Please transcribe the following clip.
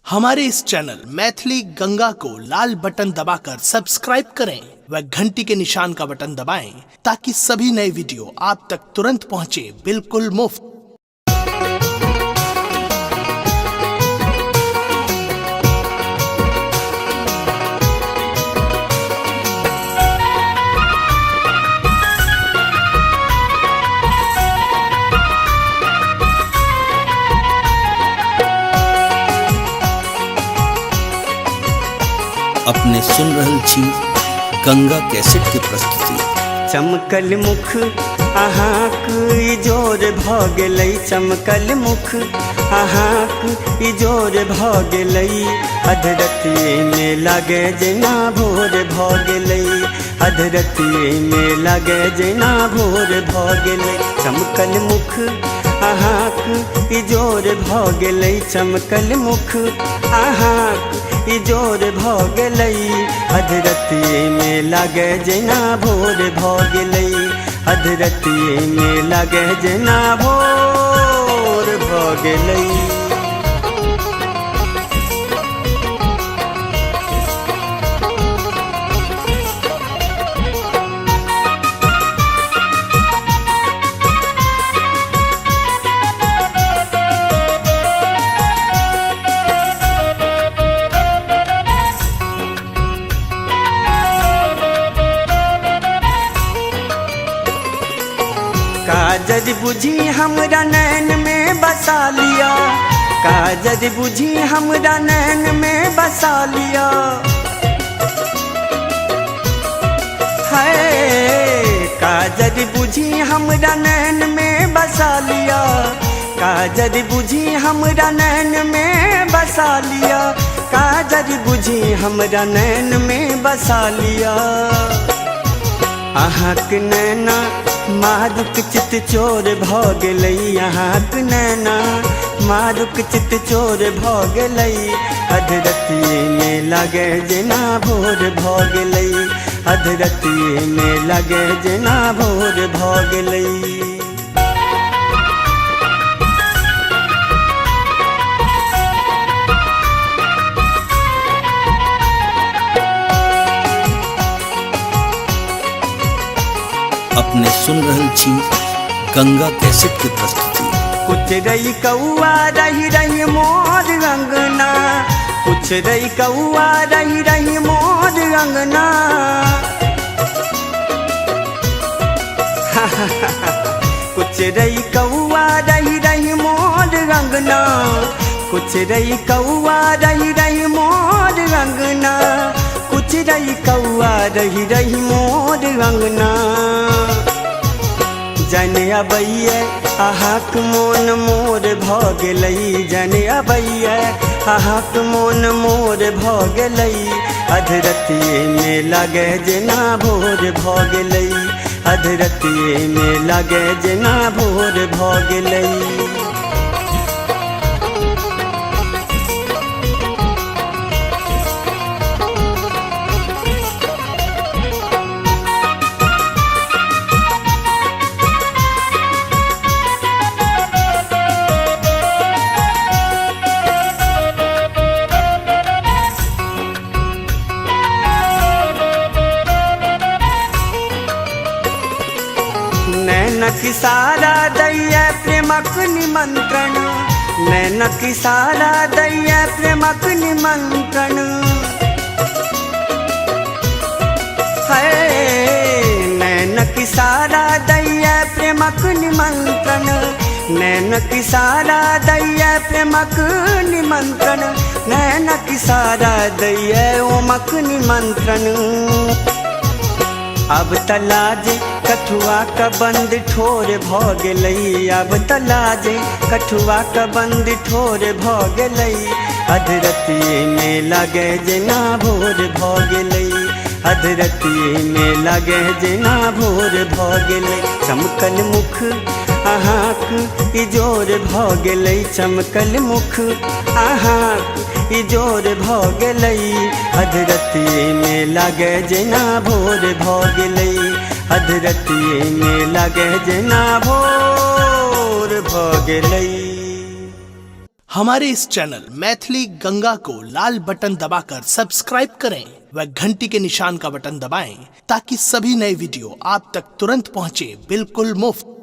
हमारे इस चैनल मैथिली गंगा को लाल बटन दबाकर सब्सक्राइब करें व घंटी के निशान का बटन दबाएं ताकि सभी नए वीडियो आप तक तुरंत पहुंचे बिल्कुल मुफ्त। अपने सुन रहल छी गंगा कैसेट के प्रस्तुति। चमकल मुख अहाँक इजोर भऽ गेलै, चमकल मुख अहाँक इजोर भऽ गेलै, अधरतिये में लागे जेना भोर भऽ गेलै, अधरतिये में लागे जेना भोर भऽ गेलै। चमकल मुख अहाँक इजोर भऽ गेलै, चमकल मुख अहाँक इजोर भऽ गेलै, अधरतिये में लागे जेना भोर भऽ गेलै, अधरतिये में लागे जेना भोर भऽ गेलै। काजर बुझी हमरा नैन में बसा लिया, काजर बुझी हमरा नैन में बसा लिया, है काजर बुझी हमरा नैन में बसा लिया, काजर बुझी हमरा नैन में बसा लिया, काजर बुझी हमरा नैन में बसा लिया। अहाँक नैना मारुक चित चोर भऽ गेलै, अहाँक नैना मारुक चित चोर भऽ गेलै, अधरतिये में लागे जेना भोर भऽ गेलै, अधरतिये में लागे जेना भोर भऽ गेलै। अपने सुन रहल छी गंगा कैसेट के प्रस्तुति। कुछ रही कौआ रही रही मोर अंगना, कुछ रही कौआ रही रही मोर अंगना, कुछ रही कौआ रही रही मोर अंगना, कुछ रही कौआ रही रही मोर अंगना, कुछ रही कौआ रही रही मोर अंगना। जाने अबैया अहाँक मोन मोर भऽ गेलै, जाने अबैया अहाँक मोन मोर भऽ गेलै, अधरतिये में लागे जेना भोर भऽ गेलै, अधरतिये में लागे जेना भोर भऽ गेलै। नैनक इशारा दैया प्रेमक निमंत्रण, नैनक इशारा दैया प्रेमक निमंत्रण, है नैनक इशारा दैया प्रेमक निमंत्रण, नैनक इशारा दैया प्रेमक निमंत्रण, नैनक इशारा दैया ओमक निमंत्रण। अब तलाज कठुआ का बंद ठोर भऽ गेलै, अब तलाज कठुआ का बंद ठोर भऽ गेलै, अधरतिये में लागे जेना भोर भऽ गेलै, अधरतिये में लागे जेना भोर भऽ गेलै। चमकल मुख अहाँक इजोर भऽ गेलै, चमकल मुख अहाँक इजोर भऽ गेलै, अधरतिये में लागे जेना भोर भऽ गेलै, अधरतिये में लागे जेना भोर भऽ गेलै। हमारे इस चैनल मैथिली गंगा को लाल बटन दबाकर सब्सक्राइब करें व घंटी के निशान का बटन दबाएं ताकि सभी नए वीडियो आप तक तुरंत पहुंचे बिल्कुल मुफ्त।